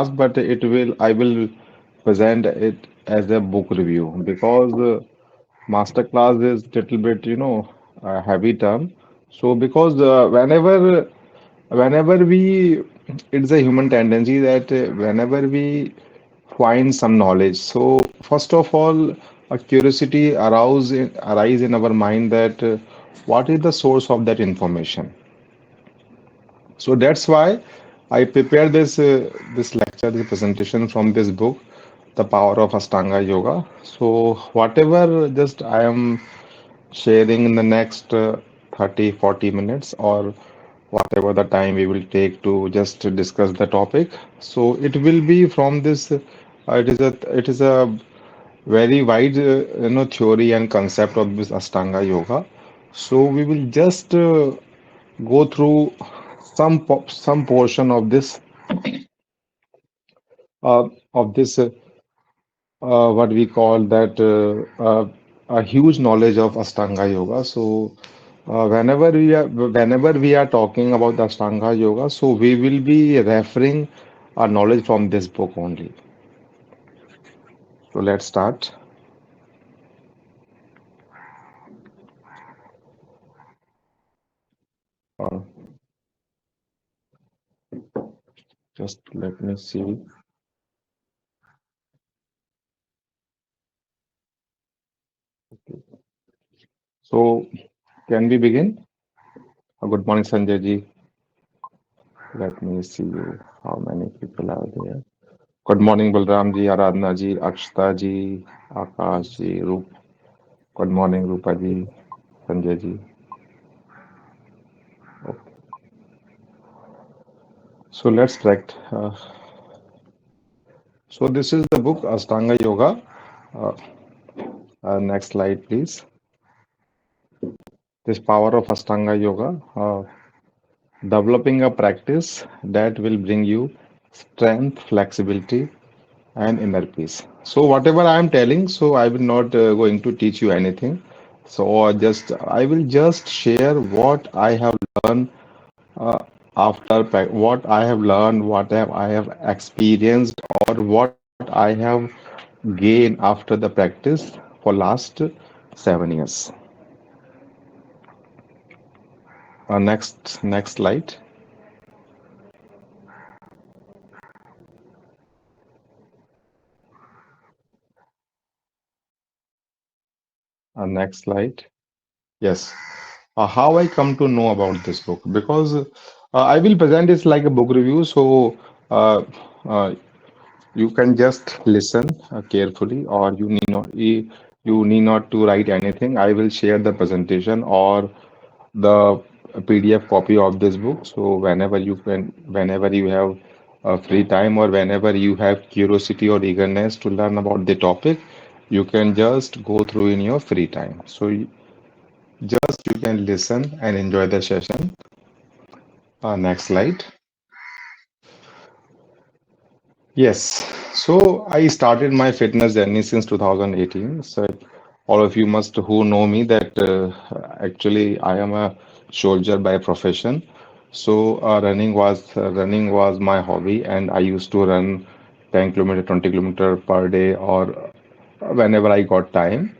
but I will present it as a book review because masterclass is little bit, a heavy term. So because whenever we, it's a human tendency that whenever we find some knowledge, so first of all, a curiosity arise in our mind that what is the source of that information. So that's why I prepared this lecture, this presentation from this book, The Power of Ashtanga Yoga. So whatever just I am sharing in the next 30, 40 minutes or whatever the time we will take to just discuss the topic. So it will be from this. It is a very wide theory and concept of this Ashtanga Yoga. So we will just go through some portion of this what we call that a huge knowledge of Ashtanga Yoga. So whenever we are talking about the Ashtanga Yoga, so we will be referring our knowledge from this book only. So let's start. Uh, just let me see. So can we begin? Good morning, Sanjay ji. Let me see you. How many people are there? Good morning, Balram ji, Aradhana ji, Akshita ji, Akash ji, Rup. Good morning, Rupa ji, Sanjay ji. Okay. So let's correct. So this is the book Ashtanga Yoga. Uh, Next slide, please. This power of Ashtanga Yoga. Developing a practice that will bring you strength, flexibility, and inner peace. So whatever I am telling, so I will not going to teach you anything. So I will just share what I have learned uh, what I have learned, I have experienced, or what I have gained after the practice for last 7 years. Next slide. Next slide. Yes. How I come to know about this book because I will present it like a book review. So uh, uh, you can just listen carefully, or you need not to write anything. I will share the presentation or the PDF copy of this book. So whenever you have free time or whenever you have curiosity or eagerness to learn about the topic, you can just go through in your free time. So just you can listen and enjoy the session. Next slide. Yes, so I started my fitness journey since 2018. So all of you must who know me that actually I am a soldier by profession. So running was my hobby, and I used to run 10 kilometer, 20 kilometer per day, or whenever I got time.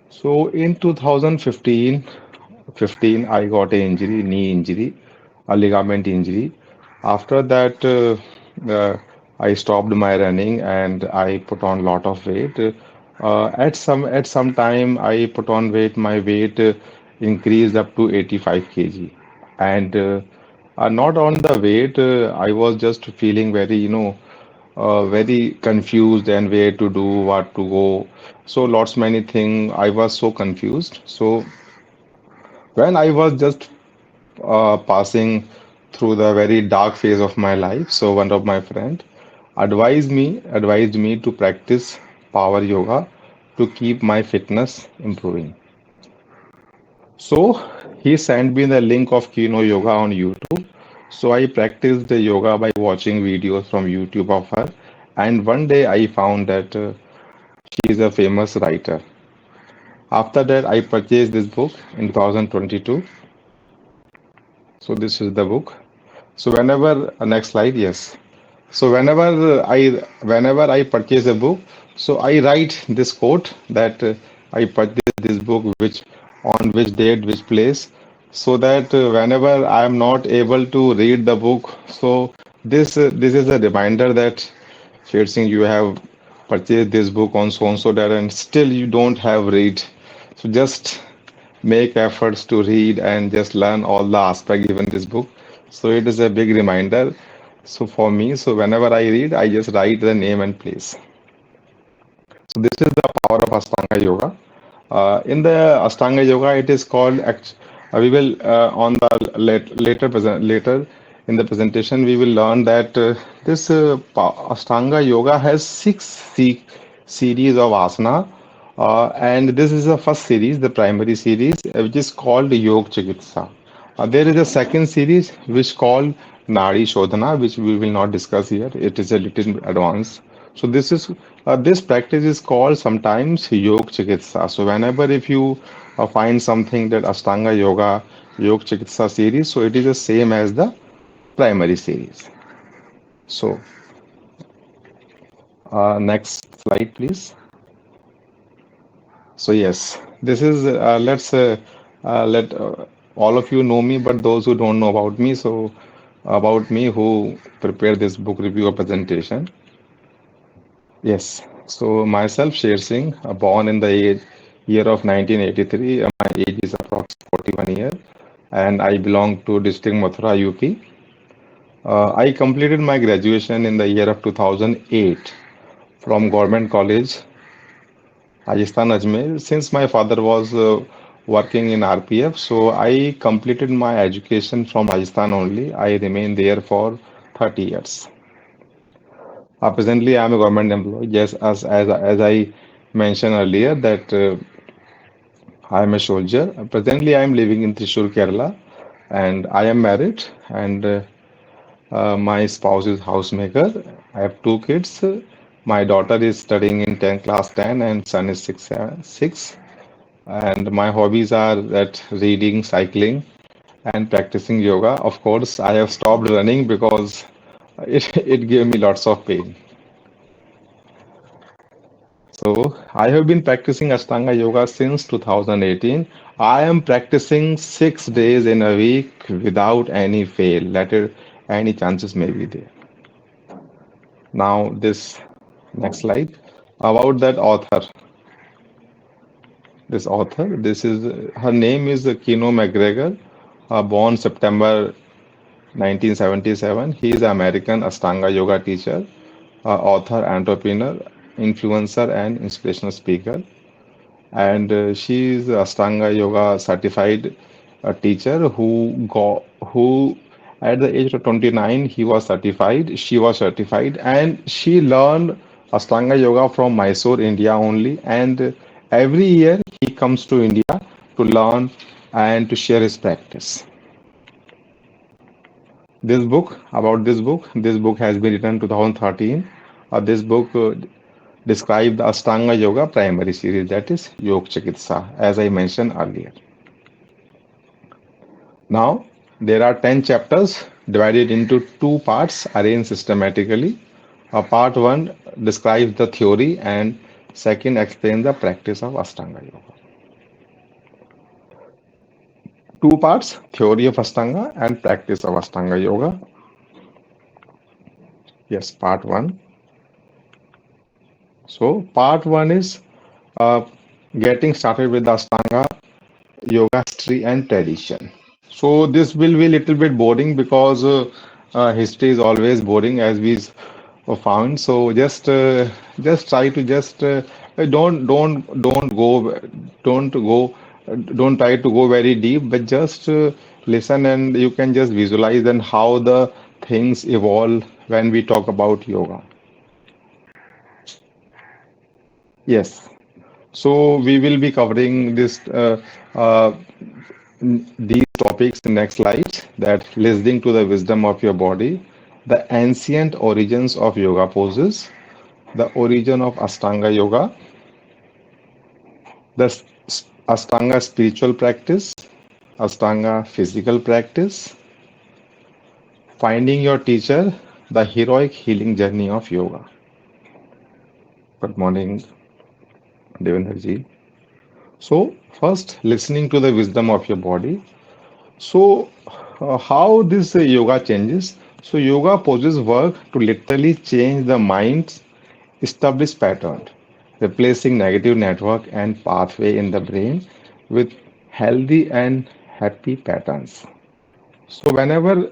So in 2015, I got a injury, knee injury, a ligament injury. After that, I stopped my running and I put on lot of weight. At some time, I put on weight. My weight increased up to 85 kg, and not on the weight. I was just feeling very confused and where to do, what to go. So lots many thing. I was so confused. So when I was just passing through the very dark phase of my life, so one of my friend advised me to practice power yoga to keep my fitness improving. So he sent me the link of Kino Yoga on YouTube. So I practiced the yoga by watching videos from YouTube of her. And one day I found that she is a famous writer. After that, I purchased this book in 2022. So this is the book. So whenever next slide, yes. So whenever I purchase a book, so I write this quote that I purchased this book, which on which date, which place, so that whenever I am not able to read the book, so this is a reminder that Sher Singh, you have purchased this book on so and so date, and still you don't have read. So just make efforts to read and just learn all the aspect given this book. So it is a big reminder. So for me, so whenever I read, I just write the name and place. So this is the power of Ashtanga Yoga. In the Ashtanga Yoga, it is called. We will on the later in the presentation we will learn that this Ashtanga Yoga has series of asana, and this is the first series, the primary series, which is called Yog Chikitsa. There is a second series which called Nadi Shodhana, which we will not discuss here. It is a little advanced. So this practice is called sometimes Yog Chikitsa. So whenever if you find something that Ashtanga Yoga, Yog Chikitsa series, so it is the same as the primary series. So next slide, please. So yes, this is let all of you know me, but those who don't know about me, so about me who prepare this book review or presentation. Yes, so myself, Sher Singh, born in the year of 1983. My age is approximately 41 years, and I belong to district Mathura, UP. I completed my graduation in the year of 2008 from Government College, Rajasthan Ajmer. Since my father was working in RPF, so I completed my education from Rajasthan only. I remained there for 30 years. Presently, I am a government employee. Yes, as I mentioned earlier, that I am a soldier. Presently, I am living in Thrissur, Kerala, and I am married. And my spouse is housemaker. I have two kids. My daughter is studying in 10 class 10, and son is 6. And my hobbies are that reading, cycling, and practicing yoga. Of course, I have stopped running because it gave me lots of pain. So I have been practicing Ashtanga Yoga since 2018. I am practicing 6 days in a week without any fail. Let it, any chances may be there. Now this next slide about that author. This author, this is her name is Kino McGregor, born September 1977. He is an American Ashtanga Yoga teacher, author, entrepreneur, influencer, and inspirational speaker. And she is Ashtanga Yoga certified teacher who at the age of 29 he was certified, she was certified, and she learned Ashtanga Yoga from Mysore, India only. And every year he comes to India to learn and to share his practice. This book has been written in 2013. This book describe the Ashtanga Yoga primary series, that is Yog Chikitsa, as I mentioned earlier. Now, there are 10 chapters divided into two parts arranged systematically. Part 1 describes the theory and second explains the practice of Ashtanga Yoga. Two parts, theory of Ashtanga and practice of Ashtanga Yoga. Yes, part 1. So, part 1 is uh, getting started with the Ashtanga yoga history and tradition. So this will be a little bit boring because history is always boring as we found. So just try to just don't go don't try to go very deep, but just listen and you can just visualize and how the things evolve when we talk about yoga. Yes. So we will be covering uh, these topics in next slide, that listening to the wisdom of your body, the ancient origins of yoga poses, the origin of Ashtanga Yoga, the Ashtanga spiritual practice, Ashtanga physical practice, finding your teacher, the heroic healing journey of yoga. Good morning, Devendraji. So, first, listening to the wisdom of your body. So, how this yoga changes? So, yoga poses work to literally change the mind's established pattern, replacing negative network and pathway in the brain with healthy and happy patterns. So, whenever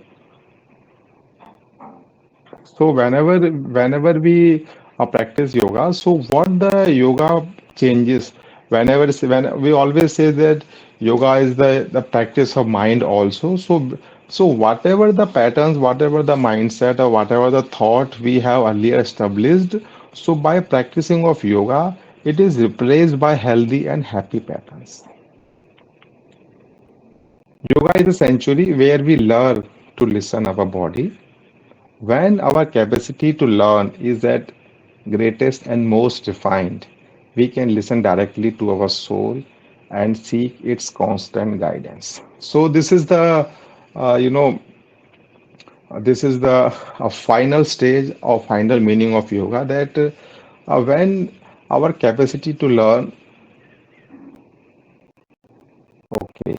we practice yoga, so what the yoga changes when we always say that yoga is the practice of mind also. So whatever the patterns, whatever the mindset or whatever the thought we have earlier established, so by practicing of yoga, it is replaced by healthy and happy patterns. Yoga is a sanctuary where we learn to listen our body. When our capacity to learn is at greatest and most refined, we can listen directly to our soul and seek its constant guidance. So this is the, you know, this is the final stage or final meaning of yoga that when our capacity to learn, okay,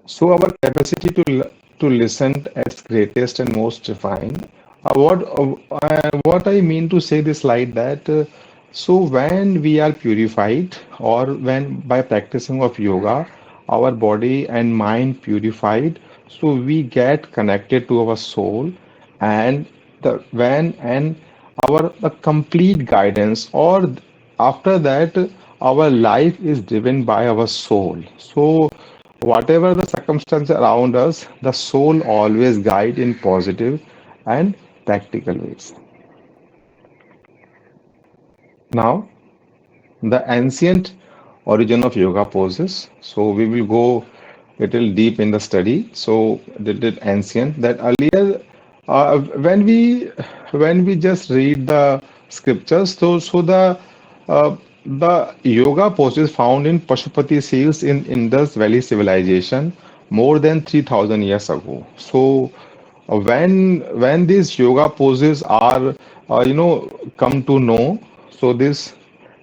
so our capacity to listen at greatest and most refined. What I mean to say this like that. So when we are purified, or when by practicing of yoga, our body and mind purified, so we get connected to our soul, and the when and our the complete guidance, or after that our life is driven by our soul. So whatever the circumstance around us, the soul always guide in positive and practical ways. Now, the ancient origin of yoga poses. So we will go little deep in the study. So the ancient that earlier uh, when we when we just read the scriptures, the yoga poses found in Pashupati seals in Indus Valley civilization more than 3,000 years ago. So when these yoga poses are come to know, so this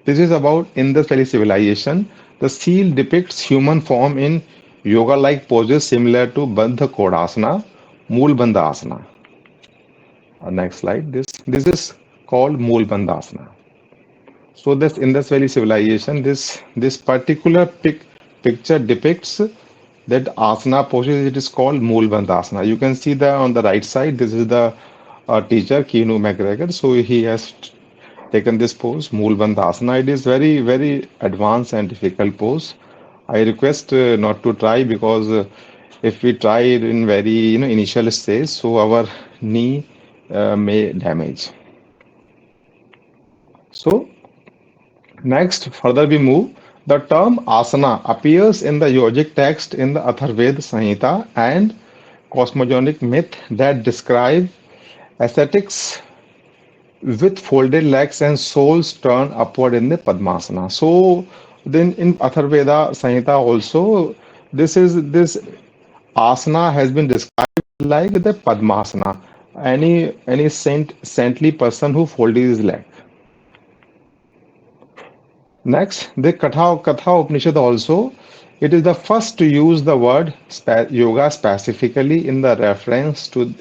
is about Indus Valley civilization. The seal depicts human form in yoga-like poses similar to Bandha Kodasana, Mool Bandhasana. Next slide. This is called Mool Bandhasana. So this Indus Valley civilization, this particular picture depicts that asana poses. It is called Mool Bandhasana. You can see the on the right side. This is the teacher Keanu McGregor. So he has taken this pose, Mool Bandhasana. It is very advanced and difficult pose. I request not to try because if we try it in very initial stage, so our knee may damage. So next, further we move. The term asana appears in the yogic text in the Atharveda Samhita and cosmogonic myth that describe ascetics with folded legs and soles turned upward in the Padmasana. So then in Atharveda Samhita also this asana has been described like the Padmasana. Any saintly person who folds his leg. Next, the Katha Upanishad also, it is the first to use the word yoga specifically in the reference to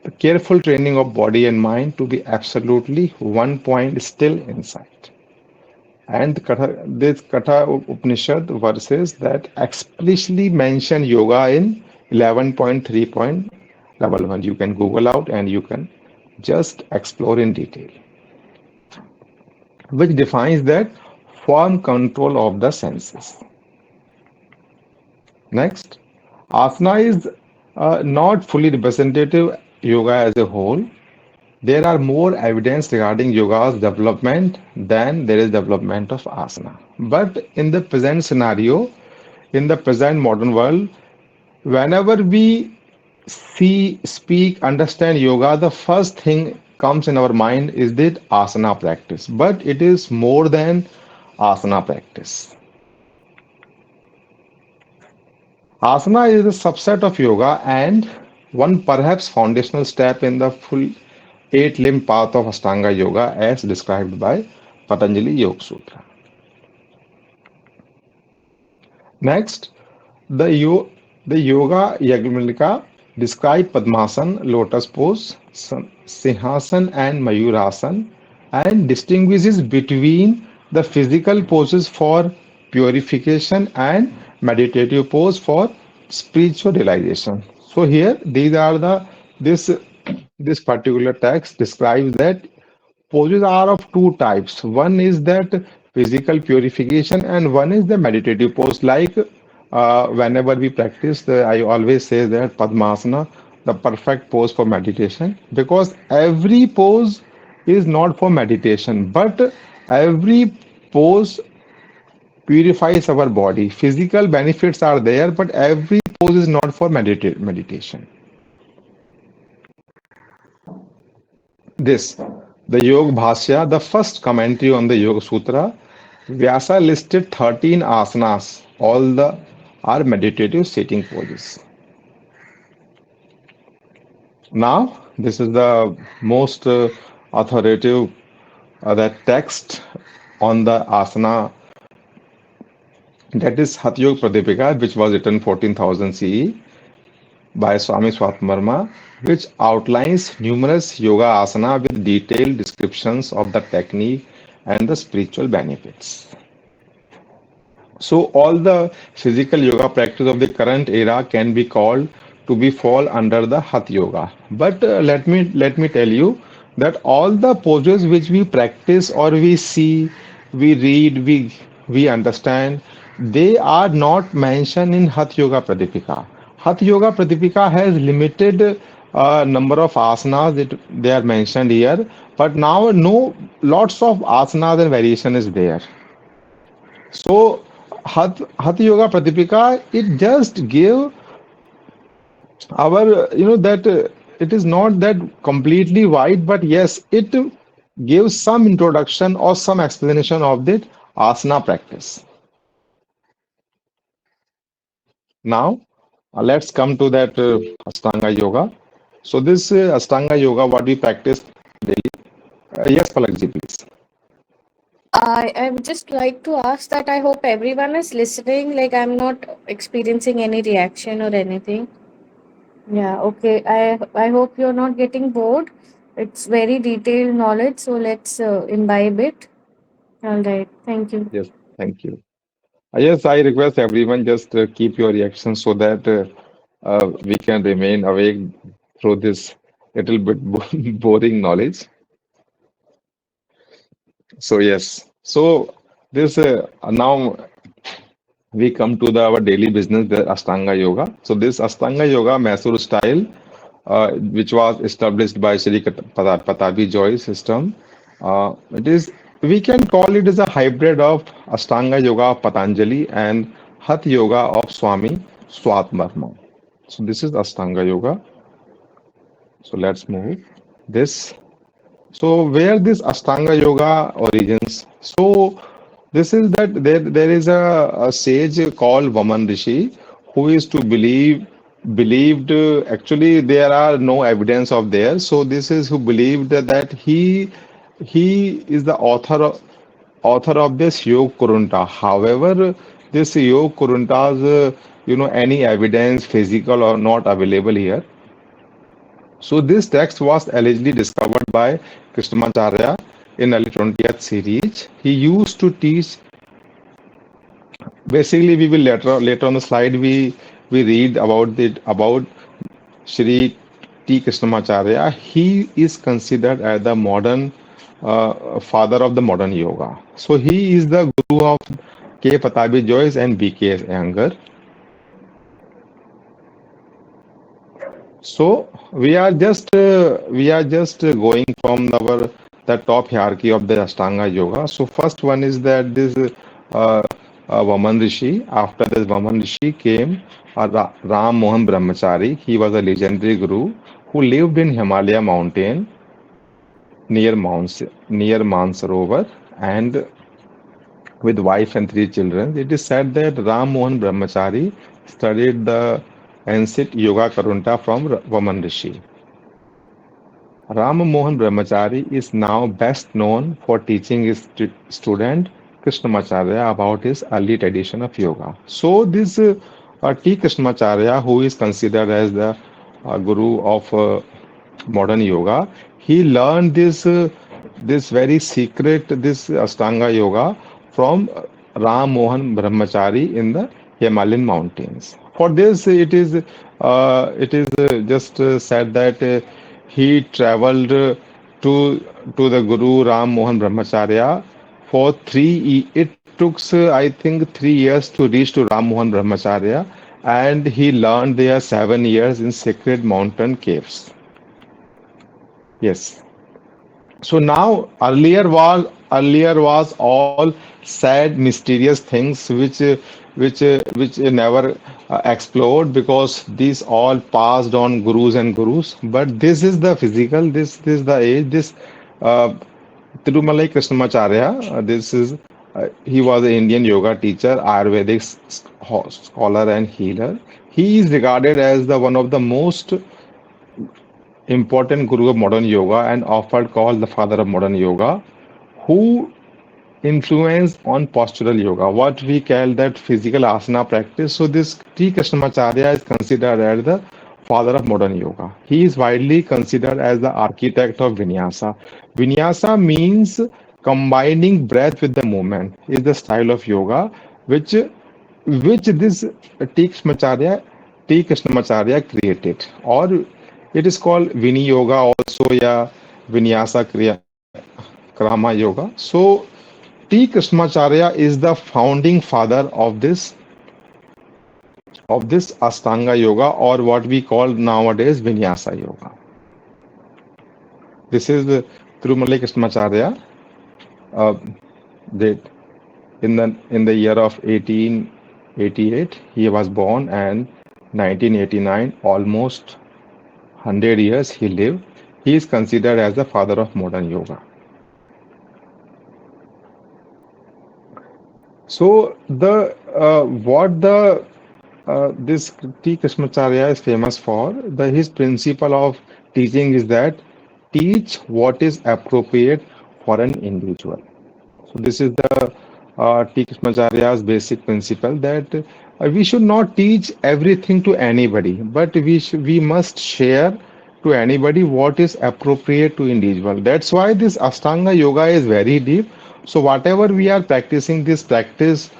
the careful training of body and mind to be absolutely one point still inside. And this Katha Upanishad verses that explicitly mention yoga in 11.3.1. You can Google out and you can just explore in detail, which defines that firm control of the senses. Next, asana is not fully representative yoga as a whole. There are more evidence regarding yoga's development than there is development of asana. But in the present scenario, in the present modern world, whenever we see, speak, understand yoga, the first thing comes in our mind is that asana practice. But it is more than asana practice. Asana is a subset of yoga, and one perhaps foundational step in the full eight-limb path of Ashtanga Yoga as described by Patanjali Yoga Sutra. Next, the, yo- the Yoga Yagnika describe Padmasan, lotus pose, Sinhasan and Mayurasan and distinguishes between the physical poses for purification and meditative pose for spiritual realization. So here these are the this this particular text describes that poses are of two types. One is that physical purification, and one is the meditative pose. Like whenever we practice, I always say that Padmasana, the perfect pose for meditation, because every pose is not for meditation, but every pose purifies our body. Physical benefits are there, but every pose is not for meditation. This, the Yoga Bhashya, the first commentary on the Yoga Sutra, Vyasa listed 13 asanas, all the are meditative sitting poses. Now, this is the most authoritative that text on the asana, that is Hatha Yoga Pradipika, which was written 14,000 CE by Swami Swatmarma, which outlines numerous yoga asana with detailed descriptions of the technique and the spiritual benefits. So all the physical yoga practice of the current era can be called to be fall under the Hatha Yoga. But let me tell you that all the poses which we practice or we see, we read, we understand, they are not mentioned in Hatha Yoga Pradipika. Hatha Yoga Pradipika has limited number of asanas that they are mentioned here, but now no lots of asanas and variation is there. So Hatha Yoga Pradipika, it just give our, that it is not that completely wide, but yes, it gives some introduction or some explanation of the asana practice. Now, let's come to that Ashtanga Yoga. So this Ashtanga Yoga, what we practice daily. Yes, Palakji, please. I would just like to ask that I hope everyone is listening, like I'm not experiencing any reaction or anything. Yeah, okay. I hope you're not getting bored. It's very detailed knowledge, so let's imbibe it. All right. Thank you. Yes, thank you. Yes, I request everyone just keep your reactions so that we can remain awake through this little bit boring knowledge. So yes, so this now we come to our daily business, the Ashtanga Yoga. So this Ashtanga Yoga Mysore style, which was established by Sri Patabi Joy system, it is we can call it as a hybrid of Ashtanga Yoga of Patanjali and Hatha Yoga of Swami Swatmarma. So this is Ashtanga Yoga. So let's move this. So where this Ashtanga Yoga origins? So this is that there is a sage called Vaman Rishi who is to believed actually there are no evidence of there. So this is who believed that he is the author of this Yog Kurunta. However, this Yog Kurunta's any evidence physical or not available here. So this text was allegedly discovered by Krishnamacharya in early 20th series. He used to teach. Basically, we will later on the slide we read about Shri T. Krishnamacharya. He is considered as the modern father of the modern yoga. So he is the guru of K. Patabi Joyce and B.K. Iyengar. So we are just going from our the top hierarchy of the Ashtanga Yoga. So first one is that this Vaman Rishi. After this Vaman Rishi came Ram Mohan Brahmachari. He was a legendary guru who lived in Himalaya mountain near Mansarovar and with wife and three children. It is said that Ram Mohan Brahmachari studied the ancient yoga karunta from Vaman Rishi. Ram Mohan Brahmachari is now best known for teaching his student Krishnamacharya about his early tradition of yoga. So this T. Krishnamacharya, who is considered as the guru of modern yoga, he learned this very secret this Ashtanga yoga from Ram Mohan Brahmachari in the Himalayan mountains. For this, it is just said that he traveled to the Guru Ram Mohan Brahmacharya for it took I think 3 years to reach to Ram Mohan Brahmacharya, and he learned there 7 years in sacred mountain caves. Yes. So now earlier was all sad, mysterious things which never explored because these all passed on gurus and gurus. But this is the physical. This is the age. This uh, Tirumalai Krishnamacharya. This is he was an Indian yoga teacher, Ayurvedic scholar and healer. He is regarded as the one of the most important guru of modern yoga and often called the father of modern yoga, who influence on postural yoga, what we call that physical asana practice. So this T. Krishnamacharya is considered as the father of modern yoga. He is widely considered as the architect of vinyasa. Vinyasa means combining breath with the movement is the style of yoga which this T. Krishnamacharya created, or it is called Vini Yoga also, yeah, Vinyasa Krama Yoga. So T. Krishnamacharya is the founding father of this Ashtanga Yoga, or what we call nowadays Vinyasa Yoga. This is Thirumalai Krishnamacharya. Uh, that in the year of 1888 he was born, and 1989 almost 100 years he lived. He is considered as the father of modern yoga. So the what the this T. Krishnamacharya is famous for, his principle of teaching is that teach what is appropriate for an individual. So this is the T. Krishnamacharya's basic principle that we should not teach everything to anybody, but we must share to anybody what is appropriate to individual. That's why this Ashtanga yoga is very deep. So whatever we are practicing, this practice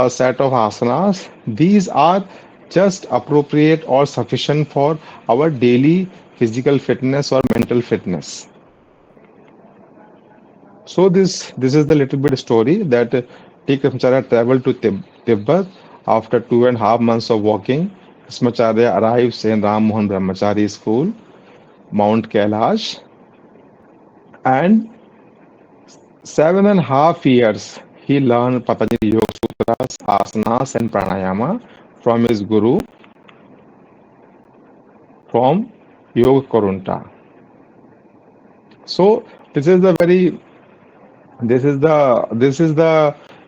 set of asanas, these are just appropriate or sufficient for our daily physical fitness or mental fitness. So this is the little bit story that T. Krishnamacharya traveled to Tibet after 2.5 months of walking. Krishnamacharya arrives in Ram Mohan Brahmachari School, Mount Kailash, and 7.5 years he learned Patanjali Yoga Sutras, asanas, and pranayama from his guru from Yoga Karunta. So this is the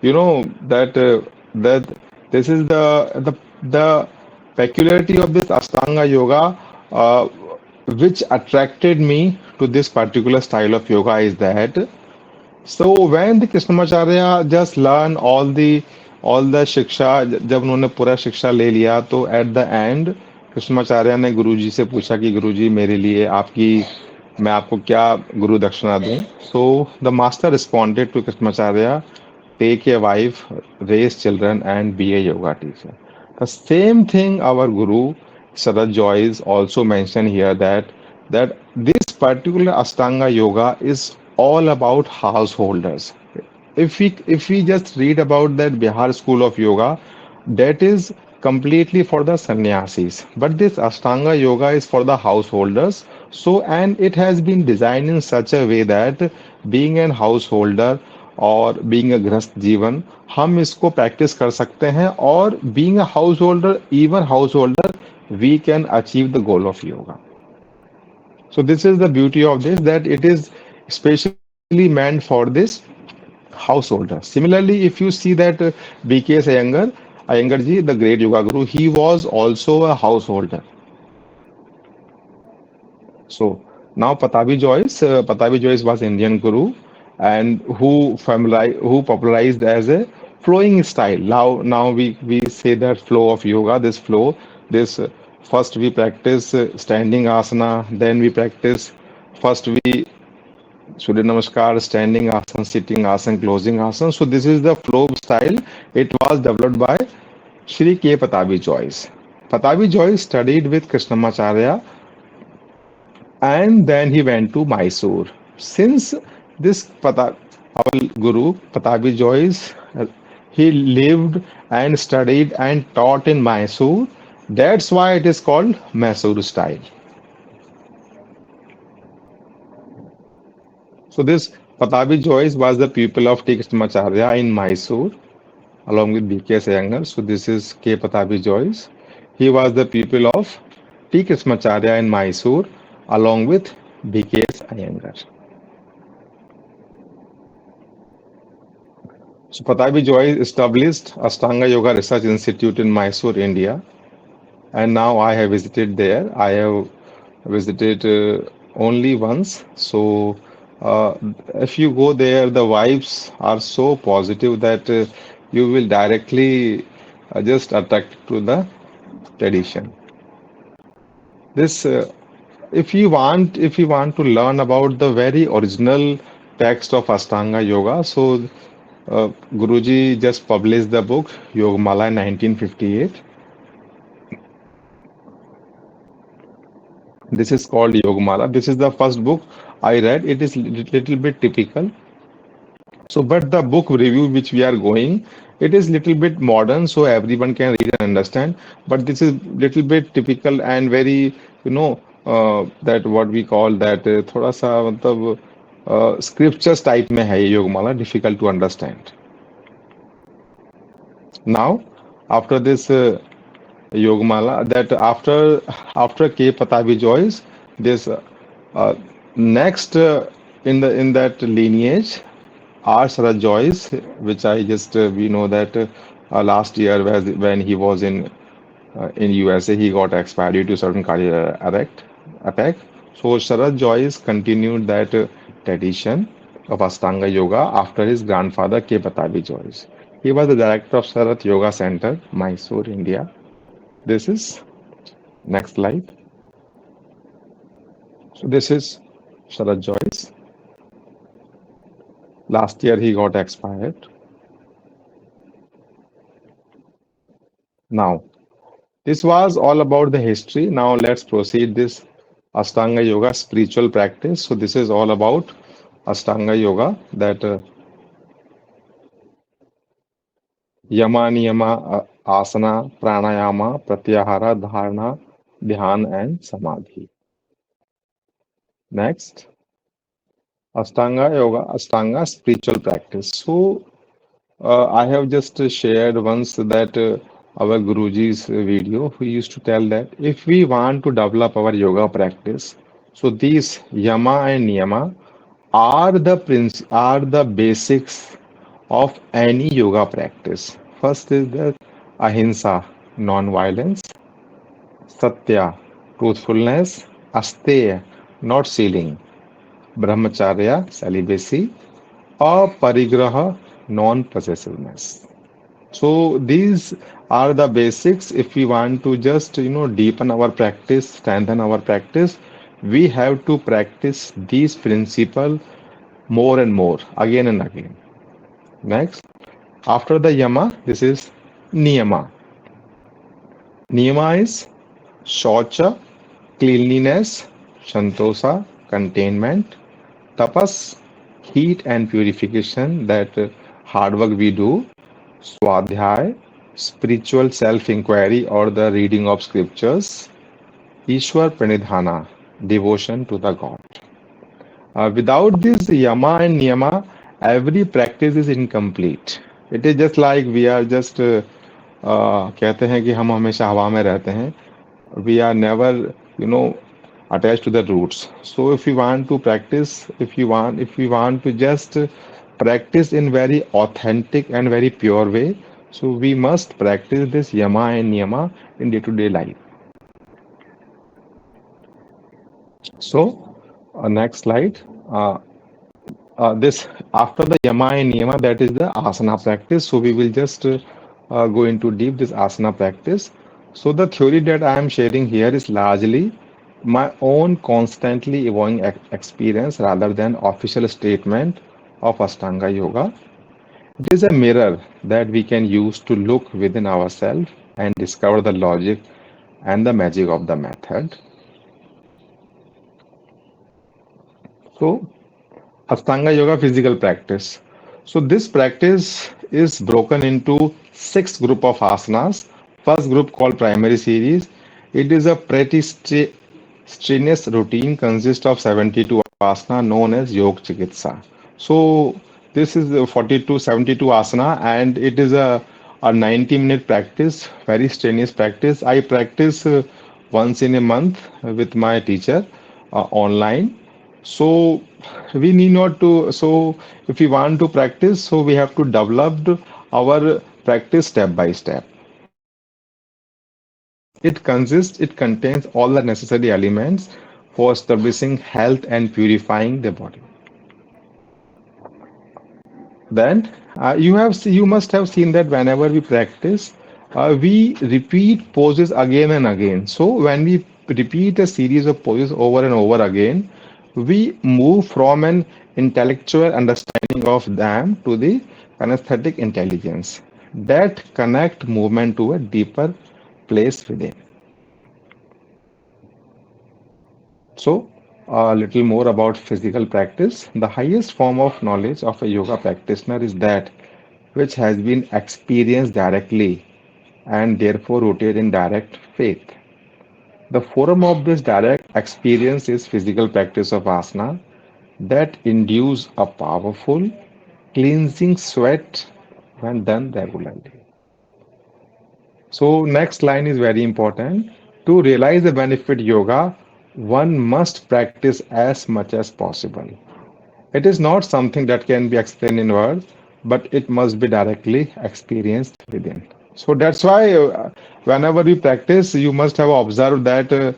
you know that this is the peculiarity of this Ashtanga yoga, uh, which attracted me to this particular style of yoga is that so when the Krishnamacharya just learn all the शिक्षा, जब उन्होंने पूरा शिक्षा ले लिया तो at the end Krishnacharya ने गुरुजी से पूछा कि गुरुजी मेरे लिए मैं आपको क्या गुरु दक्षिणा दूं. So the master responded to Krishnacharya, take a wife, raise children, and be a yoga teacher. The same thing our Guru Sadat Joy is also mentioned here, that this particular Ashtanga yoga is all about householders. If we just read about that Bihar school of yoga, that is completely for the sannyasis. But this Ashtanga yoga is for the householders. So, and it has been designed in such a way that being an householder और being a गृहस्थ जीवन हम इसको practice कर सकते हैं, और being a householder, even householder, we can achieve the goal of yoga. So this is the beauty of this, that it is specially meant for this householder. Similarly, if you see that BK Iyengar, Iyengar ji, the great yoga guru, he was also a householder. So now Patabi Joyce was Indian guru and who popularized as a flowing style. Now we say that flow of yoga, this flow, this first we practice standing asana, then we practice first we Surya Namaskar, standing asana, sitting asana, closing asana. So this is the flow style. It was developed by Shri K. Patabi Joyce. Patabi Joyce studied with Krishnamacharya and then he went to Mysore. Since our Guru Patabi Joyce, he lived and studied and taught in Mysore. That's why it is called Mysore style. So this Patabi Joyce was the pupil of T. Krishnamacharya in Mysore along with B.K. Iyengar. So this is K. Patabi Joyce. He was the pupil of T. Krishnamacharya in Mysore along with B.K. Iyengar. So Patabi Joy established Ashtanga Yoga Research Institute in Mysore, India, and now I have visited there. I have visited only once. So uh, if you go there, the vibes are so positive that you will directly just attract to the tradition. This, if you want to learn about the very original text of Ashtanga Yoga, so Guruji just published the book Yogamala in 1958. This is called Yogamala. This is the first book I read. It is little bit typical. So, but the book review which we are going, it is little bit modern, so everyone can read and understand. But this is little bit typical and very, that what we call that थोड़ा सा मतलब scriptures type में है ये Yogmala, difficult to understand. Now, after this Yogamala, that after K. Patabi Joyce, this uh, next in that lineage, R. Sharad Joyce, which I just we know that last year when he was in USA, he got expired due to certain cardiac attack. So Sharad Joyce continued that tradition of Ashtanga Yoga after his grandfather K. Patabi Joyce. He was the director of Sharad Yoga Center, Mysore, India. This is next slide. So this is Sharad Joyce. Last year he got expired. Now, this was all about the history. Now let's proceed this Ashtanga Yoga spiritual practice. So this is all about Ashtanga Yoga, that Yama, Niyama, Asana, Pranayama, Pratyahara, Dharana, Dhyan, and Samadhi. Next, Ashtanga Yoga, Ashtanga spiritual practice. So I have just shared once that our Guruji's video, who used to tell that if we want to develop our yoga practice, so these yama and niyama are the basics of any yoga practice. First is the ahimsa, non-violence; satya, truthfulness; asteya, not stealing; brahmacharya, celibacy; aparigraha, non-possessiveness. So these are the basics. If we want to just deepen our practice, strengthen our practice, we have to practice these principles more and more, again and again. Next, after the yama, this is niyama. Niyama is shaucha, cleanliness; santosa, containment; tapas, heat and purification, that hard work we do; swadhyay, spiritual self-inquiry or the reading of scriptures; Ishwar Pranidhana, devotion to the God. Without this yama and niyama, every practice is incomplete. It is just like we are just कहते हैं कि हम हमेशा हवा में रहते हैं. We are never, you know, attached to the roots. So if we want to practice, if we want to just practice in very authentic and very pure way, So we must practice this yama and niyama in day-to-day life. So, next slide. Uh, this after the yama and niyama, that is the asana practice. So we will just go into deep this asana practice. So the theory that I am sharing here is largely my own constantly evolving experience rather than official statement of Ashtanga Yoga. It is a mirror that we can use to look within ourselves and discover the logic and the magic of the method. So Ashtanga Yoga physical practice. So this practice is broken into six group of asanas. First group called primary series. It is a pretty strenuous routine consists of 72 asana known as Yoga Chikitsa. So this is the 42 72 asana and it is a 90-minute practice, very strenuous practice. I practice once in a month with my teacher online. So we need not to, so if we want to practice, so we have to develop our practice step by step. It contains all the necessary elements for establishing health and purifying the body. Then you must have seen that whenever we practice, we repeat poses again and again. So when we repeat a series of poses over and over again, we move from an intellectual understanding of them to the kinesthetic intelligence that connect movement to a deeper place within. So, a little more about physical practice. The highest form of knowledge of a yoga practitioner is that which has been experienced directly and therefore rooted in direct faith. The forum of this direct experience is physical practice of asana that induce a powerful cleansing sweat when done regularly. So next line is very important. To realize the benefit yoga, one must practice as much as possible. It is not something that can be explained in words, but it must be directly experienced within. So that's why whenever we practice, you must have observed that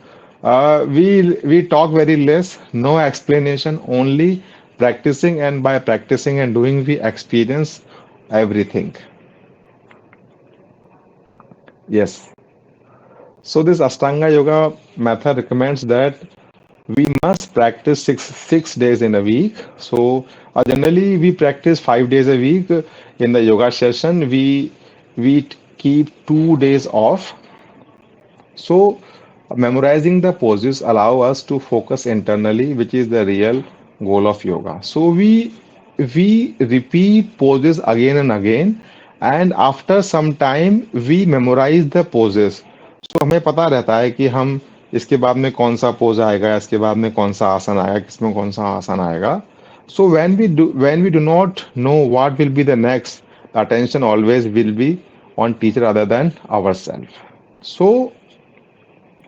we talk very less, no explanation, only practicing, and by practicing and doing, we experience everything. Yes. So this Ashtanga Yoga method recommends that we must practice six days in a week. So generally we practice 5 days a week. In the yoga session, we keep 2 days off. So memorizing the poses allow us to focus internally, which is the real goal of yoga. So we repeat poses again and again, and after some time we memorize the poses. So हमें पता रहता है कि हम इसके बाद में कौन सा पोज आएगा, इसके बाद में कौन सा आसन आएगा, किसमें कौन सा आसन आएगा. So when we do not know what will be the next, the attention always will be on teacher other than ourselves. So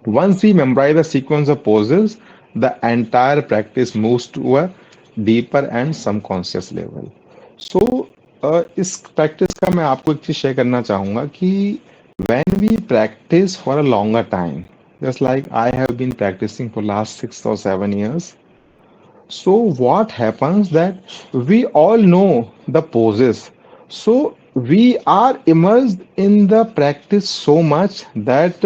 once we memorize the sequence of poses, the entire practice moves to a deeper and subconscious level. So इस practice का मैं आपको एक चीज share करना चाहूंगा कि when we practice for a longer time, just like I have been practicing for last 6 or 7 years, so what happens that we all know the poses. So we are immersed in the practice so much that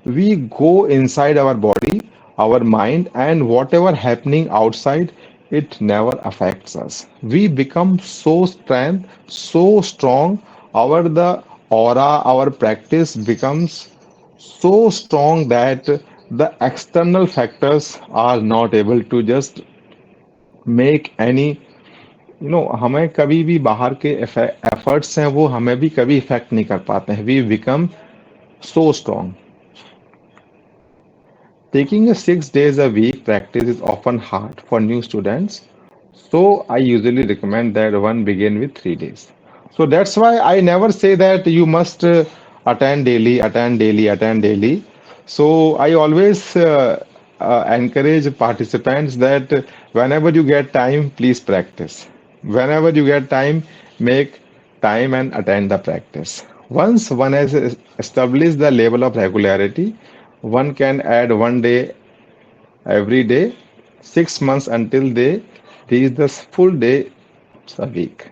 we go inside our body, our mind, and whatever happening outside, it never affects us. We become so strength, so strong. The aura, our practice becomes so strong that the external factors are not able to just make any हमें कभी भी बाहर के efforts हैं वो हमें भी कभी इफेक्ट नहीं कर पाते हैं we become so strong taking a 6 days a week practice is often hard for new students. So I usually recommend that one begin with 3 days. So that's why I never say that you must attend daily, attend daily, attend daily. So I always encourage participants that whenever you get time, please practice. Whenever you get time, make time and attend the practice. Once one has established the level of regularity, one can add 1 day every day, 6 months until they reach the full day a week.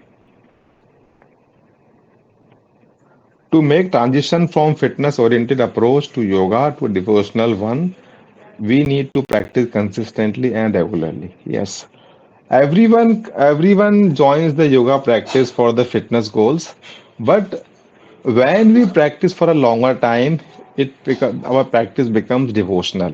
To make transition from fitness oriented approach to yoga to a devotional one, we need to practice consistently and regularly. Yes. Everyone joins the yoga practice for the fitness goals, but when we practice for a longer time, our practice becomes devotional.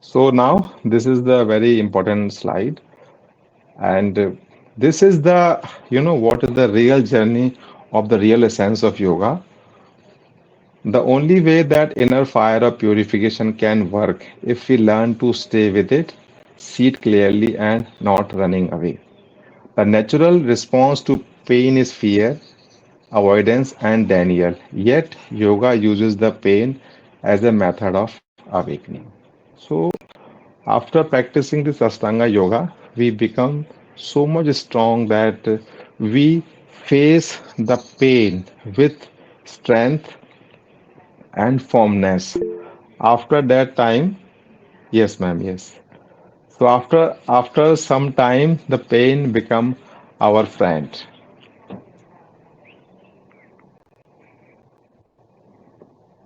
So now this is the very important slide, and this is the what is the real journey of the real essence of yoga. The only way that inner fire of purification can work if we learn to stay with it, see it clearly, and not running away. The natural response to pain is fear, avoidance, and denial. Yet, yoga uses the pain as a method of awakening. So, after practicing this Ashtanga yoga, we become so much strong that we face the pain with strength and firmness. After that time, yes, ma'am, yes. So after some time, the pain become our friend.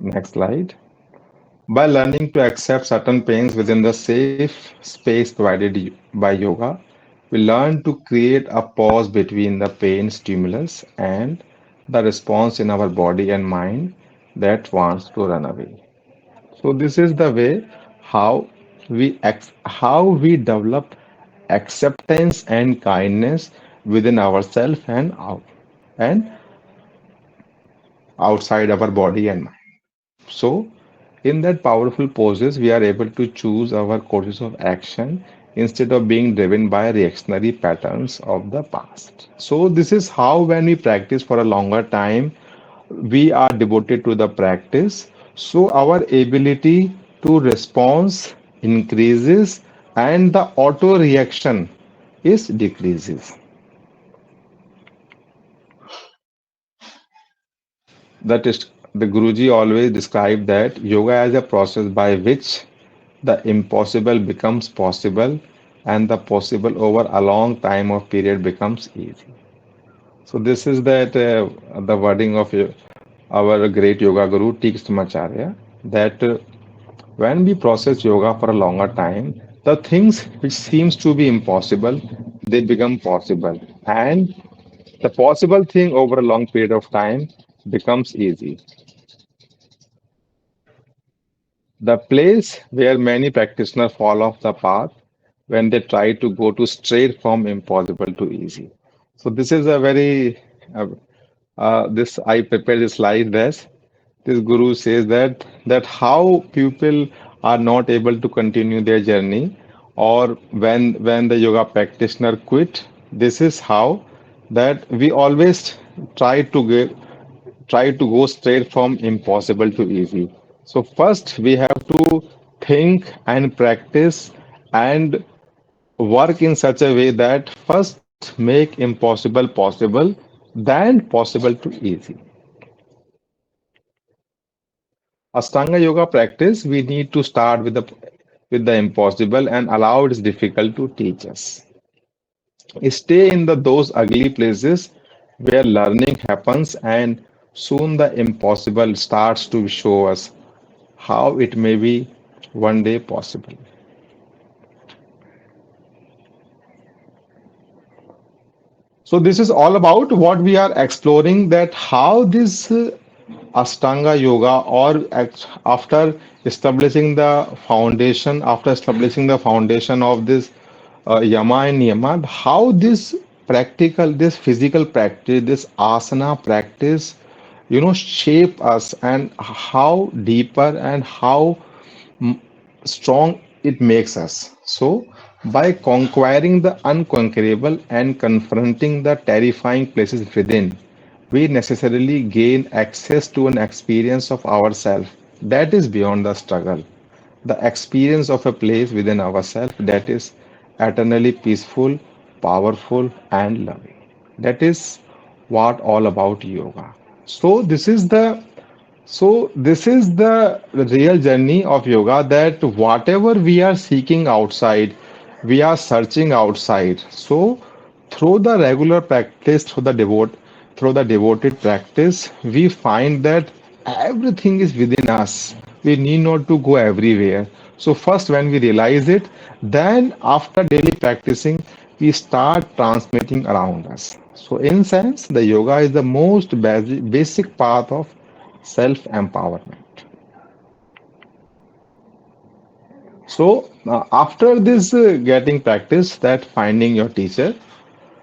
Next slide. By learning to accept certain pains within the safe space provided by yoga, we learn to create a pause between the pain stimulus and the response in our body and mind that wants to run away. So this is the way how we develop acceptance and kindness within ourselves and outside our body and mind. So in that powerful poses, we are able to choose our courses of action instead of being driven by reactionary patterns of the past. So this is how when we practice for a longer time, we are devoted to the practice. So our ability to respond increases and the auto reaction is decreases. That is, the Guruji always described that yoga as a process by which the impossible becomes possible and the possible over a long time of period becomes easy. So this is that the wording of our great yoga guru Tikshtamacharya that when we process yoga for a longer time, the things which seems to be impossible, they become possible. And the possible thing over a long period of time becomes easy. The place where many practitioners fall off the path when they try to go to straight from impossible to easy. So this is a very this I prepared this slide as this guru says that how people are not able to continue their journey or when the yoga practitioner quit. This is how that we always try to get try to go straight from impossible to easy. So first we have to think and practice and work in such a way that first make impossible possible, then possible to easy. Ashtanga yoga practice, we need to start with the impossible and allow its difficult to teach us. Stay in those ugly places where learning happens and soon the impossible starts to show us how it may be one day possible. So this is all about what we are exploring that how this Ashtanga yoga or after establishing the foundation of this yama and niyama, how this physical practice, this asana practice, shape us and how deeper and how strong it makes us. So, by conquering the unconquerable and confronting the terrifying places within, we necessarily gain access to an experience of ourselves that is beyond the struggle. The experience of a place within ourselves that is eternally peaceful, powerful, and loving. That is what all about yoga. So this is the real journey of yoga, that whatever we are seeking outside, we are searching outside. So through the regular practice, through the devoted practice, we find that everything is within us. We need not to go everywhere. So first when we realize it, then after daily practicing, we start transmitting around us. So in sense, the yoga is the most basic path of self-empowerment. So after this getting practice, that finding your teacher,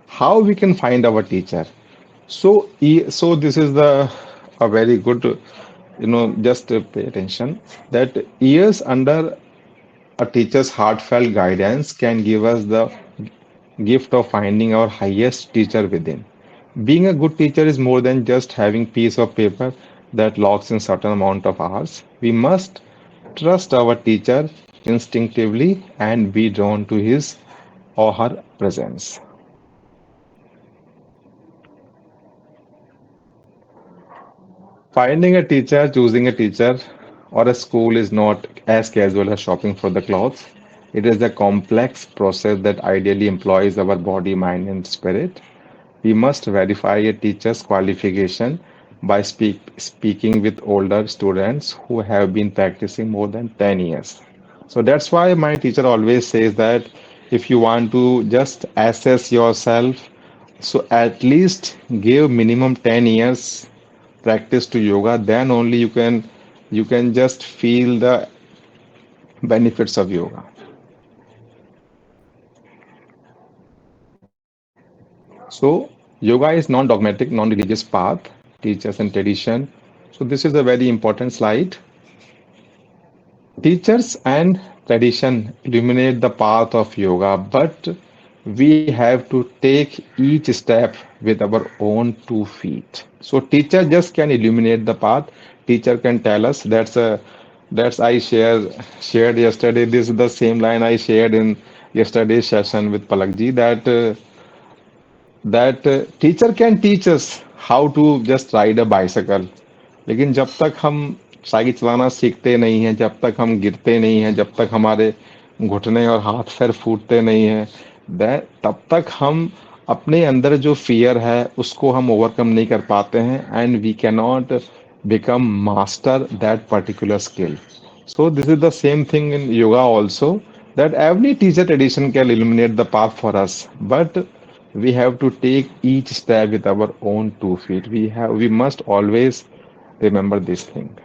how we can find our teacher. So so this is the a very good, just pay attention that years under a teacher's heartfelt guidance can give us the gift of finding our highest teacher within. Being a good teacher is more than just having piece of paper that logs in certain amount of hours. We must trust our teacher instinctively and be drawn to his or her presence. Finding a teacher, choosing a teacher, or a school is not as casual as shopping for the clothes. It is a complex process that ideally employs our body, mind, and spirit. We must verify a teacher's qualification by speaking with older students who have been practicing more than 10 years. So that's why my teacher always says that if you want to just assess yourself, so at least give minimum 10 years practice to yoga, then only you can just feel the benefits of yoga. So yoga is non-dogmatic, non-religious path, teachers and tradition. So this is a very important slide. Teachers and tradition illuminate the path of yoga, but we have to take each step with our own 2 feet. So teacher just can illuminate the path. Teacher can tell us. That's I shared yesterday. This is the same line I shared in yesterday's session with Palakji, that teacher can teach us how to just ride a bicycle. लेकिन जब तक हम cycle चलाना सीखते नहीं हैं, जब तक हम गिरते नहीं हैं, जब तक हमारे घुटने और हाथ पैर फूटते नहीं हैं, तब तक हम अपने अंदर जो फियर है उसको हम ओवरकम नहीं कर पाते हैं, and we can not become master that particular skill. So this is the same thing in yoga also, that every teacher tradition can illuminate the path for us, but we have to take each step with our own 2 feet. We must always remember this thing.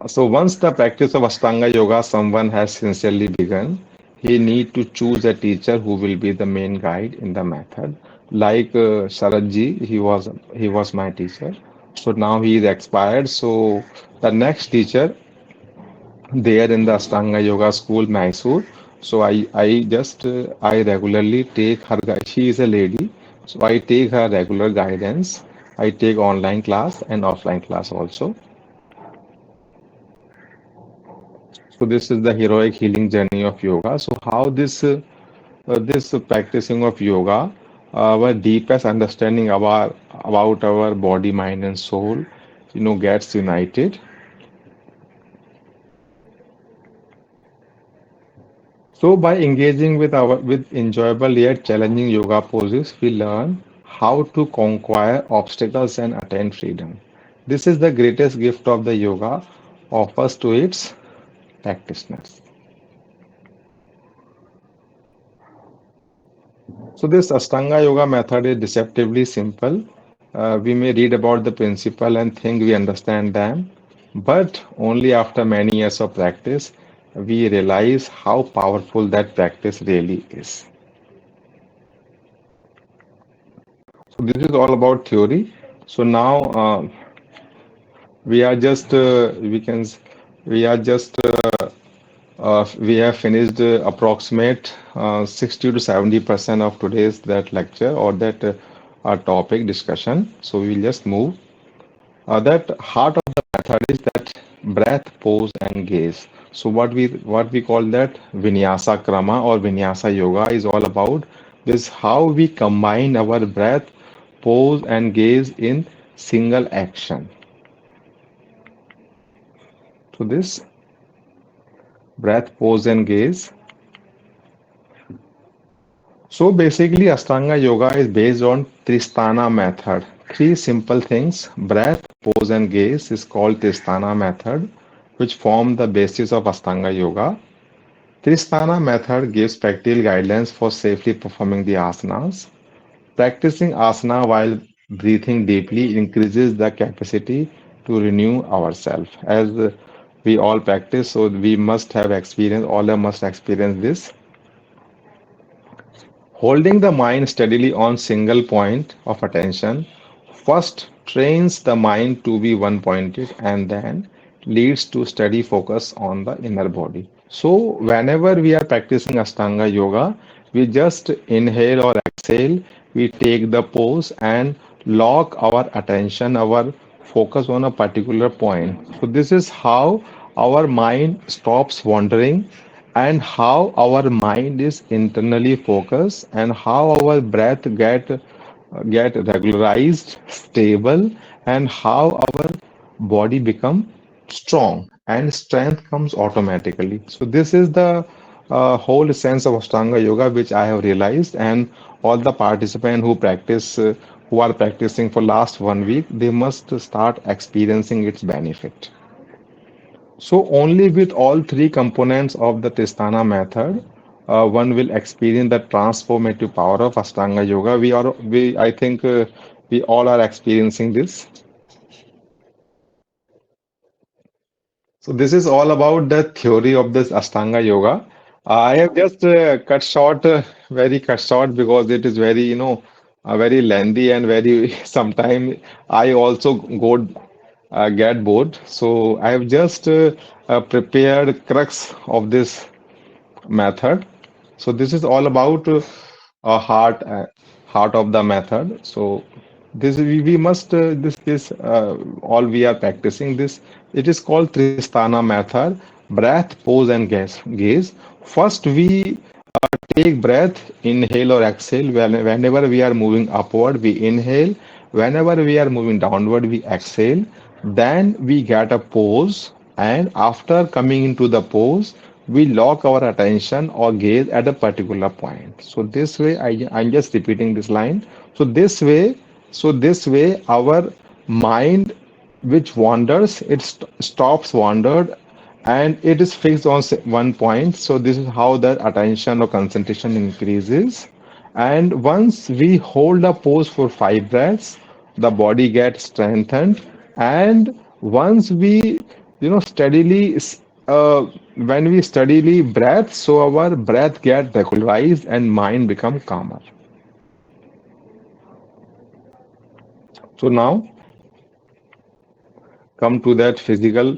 So once the practice of Ashtanga Yoga someone has sincerely begun, he need to choose a teacher who will be the main guide in the method. Like Sharad ji, he was my teacher. So now he is expired. So the next teacher there in the Ashtanga Yoga School, Mysore. So I regularly take her. She is a lady, so I take her regular guidance. I take online class and offline class also. So this is the heroic healing journey of yoga. So how this practicing of yoga, our deepest understanding about our body, mind, and soul, gets united. So by engaging with enjoyable yet challenging yoga poses, we learn how to conquer obstacles and attain freedom. This is the greatest gift of the yoga offers to its practitioners. So this Ashtanga yoga method is deceptively simple. We may read about the principle and think we understand them, but only after many years of practice, we realize how powerful that practice really is. So this is all about theory. So now we are just we can s- we are just we have finished approximate 60 to 70% of today's that lecture or that topic discussion. So we'll just move. That heart of the method is that breath, pose, and gaze. So what we call that Vinyasa Krama or Vinyasa Yoga is all about this how we combine our breath, pose and gaze in single action. So this breath, pose and gaze. So basically Ashtanga Yoga is based on Tristana method. Three simple things, breath, pose and gaze is called Tristana method, which form the basis of Ashtanga Yoga. Tristana method gives practical guidelines for safely performing the asanas. Practicing asana while breathing deeply increases the capacity to renew ourselves. As we all practice, so we must have experience, all of us must experience this. Holding the mind steadily on single point of attention first trains the mind to be one pointed and then leads to steady focus on the inner body. So, whenever we are practicing Ashtanga Yoga, we just inhale or exhale, we take the pose and lock our attention, our focus on a particular point. So, this is how our mind stops wandering and how our mind is internally focused and how our breath get regularized, stable, and how our body become strong and strength comes automatically. So this is the whole essence of Ashtanga Yoga, which I have realized, and all the participants who are practicing for last 1 week, they must start experiencing its benefit. So only with all three components of the Tristana method, one will experience the transformative power of Ashtanga Yoga. I think, we all are experiencing this. So this is all about the theory of this Ashtanga Yoga. I have just cut short, very cut short because it is very, very lengthy and very. Sometimes I also get bored. So I have just prepared crux of this method. So this is all about a heart of the method. So this we must this all we are practicing this. It is called Tristana method. Breath, pose, and gaze. First, we take breath, inhale or exhale. Whenever we are moving upward, we inhale. Whenever we are moving downward, we exhale. Then we get a pose, and after coming into the pose, we lock our attention or gaze at a particular point. So this way, I'm just repeating this line. So this way, our mind which wanders, stops wandered and it is fixed on one point. So this is how the attention or concentration increases. And once we hold a pose for 5 breaths, the body gets strengthened. And once we, steadily, when we steadily breath, so our breath get regularized and mind become calmer. So now come to that physical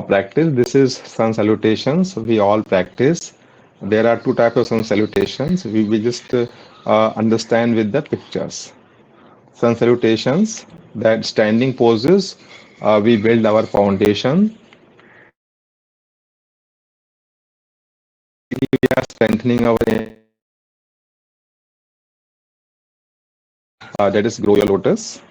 practice. This is sun salutations. We all practice. There are two types of sun salutations. We just understand with the pictures. Sun salutations, that standing poses, we build our foundation. We are strengthening our that is grow your lotus.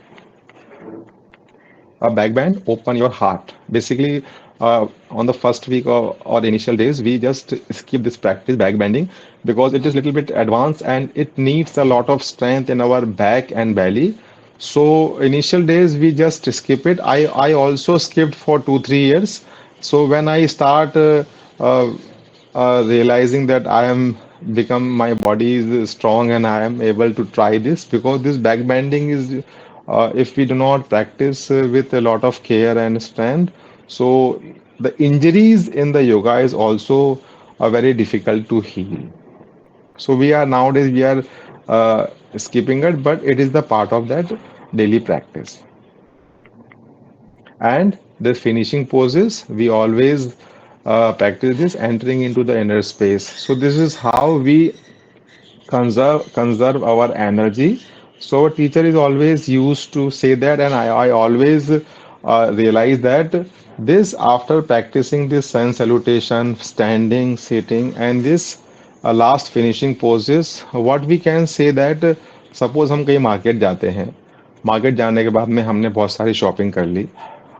A back bend, open your heart. Basically, on the first week or initial days, we just skip this practice, back bending, because it is little bit advanced and it needs a lot of strength in our back and belly. So initial days, we just skip it. I also skipped for 2 3 years. So when I start uh, realizing that I am become my body is strong and I am able to try this because this back bending is if we do not practice with a lot of care and strength, so the injuries in the yoga is also very difficult to heal. So we are nowadays we are skipping it, but it is the part of that daily practice. And the finishing poses, we always practice this entering into the inner space. So this is how we conserve our energy. So our teacher is always used to say that, and I always realize that this after practicing this sun salutation, standing, sitting, and this last finishing poses, what we can say that suppose हम कहीं market जाते हैं, market जाने के बाद में हमने बहुत सारी शॉपिंग कर ली।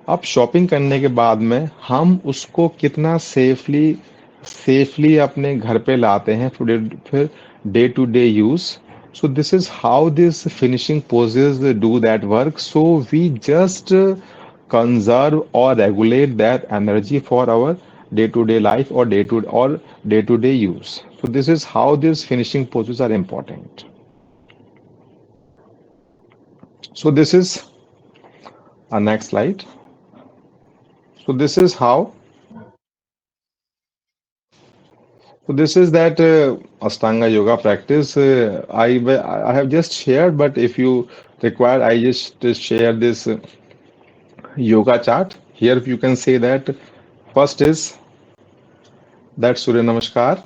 अब शॉपिंग करने के बाद में हम उसको कितना सेफली अपने घर पे लाते हैं फिर day to day use. So this is how this finishing poses do that work. So we just conserve or regulate that energy for our day to day life or day to day use. So this is how these finishing poses are important. So this is our next slide. So this is how. So this is that Ashtanga yoga practice. I have just shared, but if you require, I just share this yoga chart. Here you can say that first is that Surya Namaskar,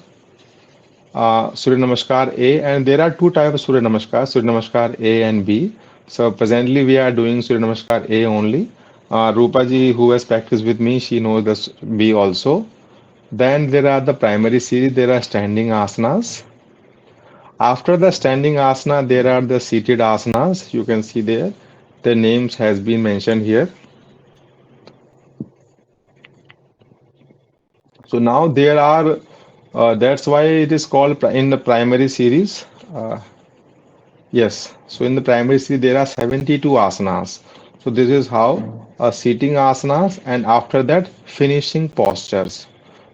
Surya Namaskar A, and there are two types of Surya Namaskar A and B. So presently we are doing Surya Namaskar A only. Rupa ji, who has practiced with me, she knows this B also. Then there are the primary series, there are standing asanas. After the standing asana, there are the seated asanas. You can see there. The names has been mentioned here. So now there are, that's why it is called in the primary series. Uh, yes, so in the primary series there are 72 asanas. So this is how seating asanas and after that finishing postures.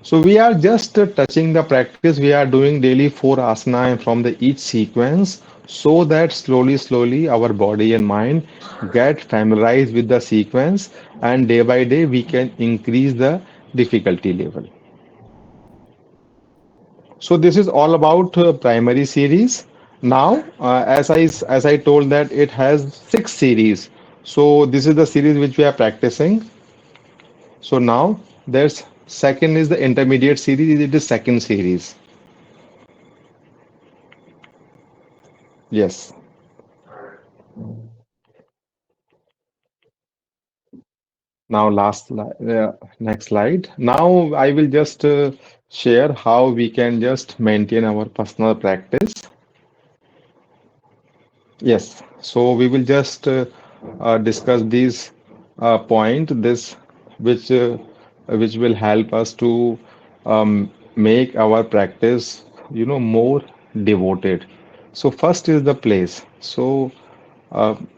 So we are just touching the practice. We are doing daily four asana from the each sequence so that slowly our body and mind get familiarized with the sequence and day by day we can increase the difficulty level. So this is all about primary series. Now, as I told that it has six series. So this is the series which we are practicing. So now there's second is the intermediate series. It is second series. Yes. Now next slide. Now I will just share how we can just maintain our personal practice. Yes, so we will just discuss these this which will help us to make our practice, more devoted. So first is the place. So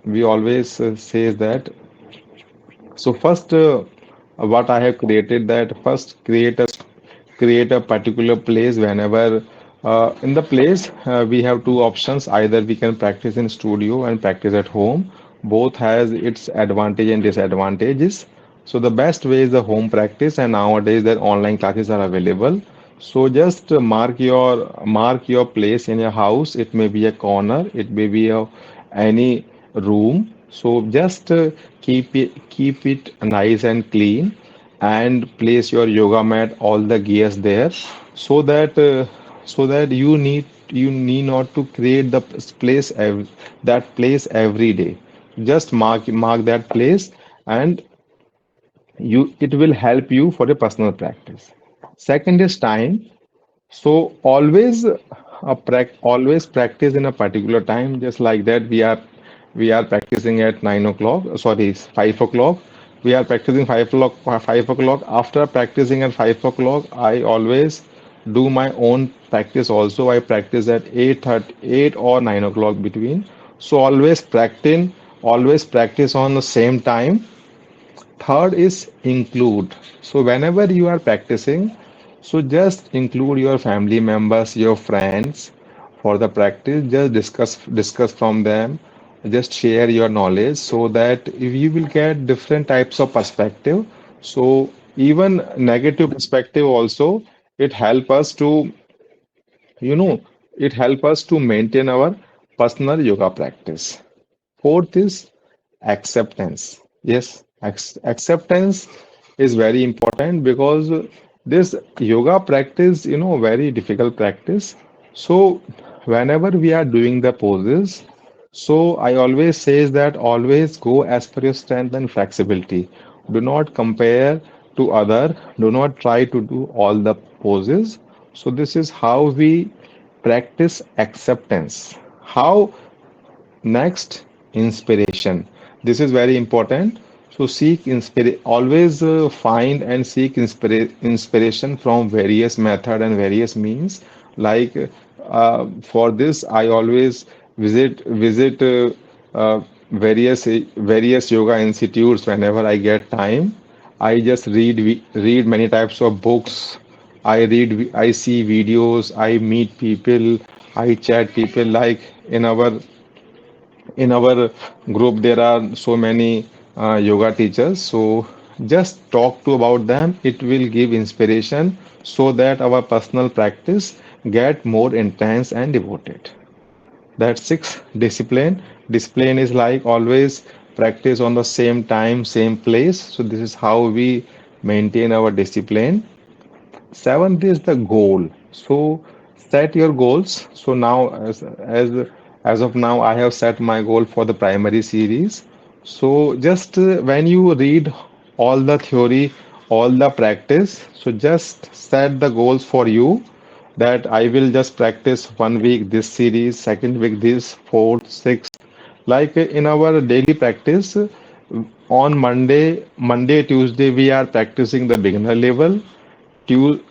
we always say that. So first, what I have created that first create a particular place whenever in the place we have two options either we can practice in studio and practice at home both has its advantage and disadvantages so the best way is the home practice and nowadays that online classes are available so just mark your place in your house it may be a corner it may be any room so just keep it nice and clean and place your yoga mat all the gears there so that you need not to create that place every day just mark that place and you it will help you for your personal practice second is time so always practice in a particular time, just like that. We are practicing at 9 o'clock. Sorry, 5 o'clock. We are practicing 5 o'clock. 5 o'clock. After practicing at 5 o'clock, I always do my own practice. Also, I practice at 8:30, 8 or 9 o'clock between. So always practice on the same time. Third is include. So whenever you are practicing, so just include your family members, your friends for the practice. Just discuss from them. Just share your knowledge so that if you will get different types of perspective. So even negative perspective also it help us to you know it help us to maintain our personal yoga practice. Fourth is acceptance. Yes, acceptance is very important because this yoga practice, very difficult practice. So whenever we are doing the poses, So I always says that always go as per your strength and flexibility. Do not compare to other. Do not try to do all the poses. So this is how we practice acceptance. How next, inspiration. This is very important. So seek inspire always find and seek inspiration from various method and various means. Like for this, I always visit various yoga institutes whenever I get time. I just read many types of books. I see videos. I meet people. I chat people like in our group there are so many yoga teachers, so just talk to about them. It will give inspiration so that our personal practice get more intense and devoted. That's six. Discipline. Discipline is like always practice on the same time, same place. So this is how we maintain our discipline. Seventh is the goal. So set your goals. So now as of now, I have set my goal for the primary series. So just when you read all the theory, all the practice, so just set the goals for you that I will just practice 1 week this series, second week this, fourth, sixth. Like in our daily practice, on Monday, Tuesday, we are practicing the beginner level. Tu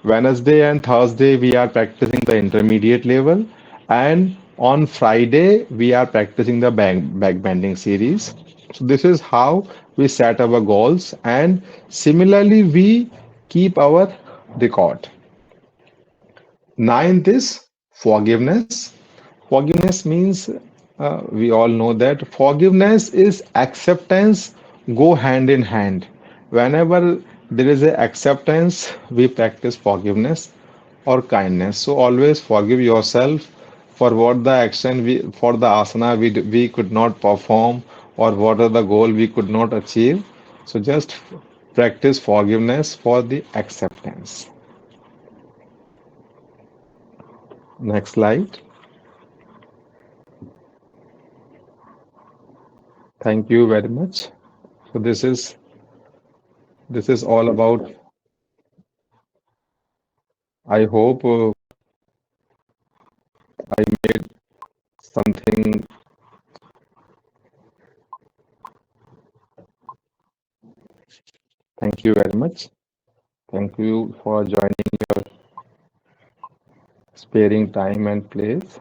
Wednesday and Thursday, we are practicing the intermediate level, and on Friday, we are practicing the back bending series. So this is how we set our goals, and similarly, we keep our record. Ninth is forgiveness. Forgiveness means we all know that forgiveness is acceptance go hand in hand. Whenever there is a acceptance, we practice forgiveness or kindness. So always forgive yourself for what the action for the asana we could not perform or what are the goal we could not achieve. So just practice forgiveness for the acceptance. Next slide. Thank you very much. So this is all about. I hope I made something. Thank you very much. Thank you for joining your sparing time and place.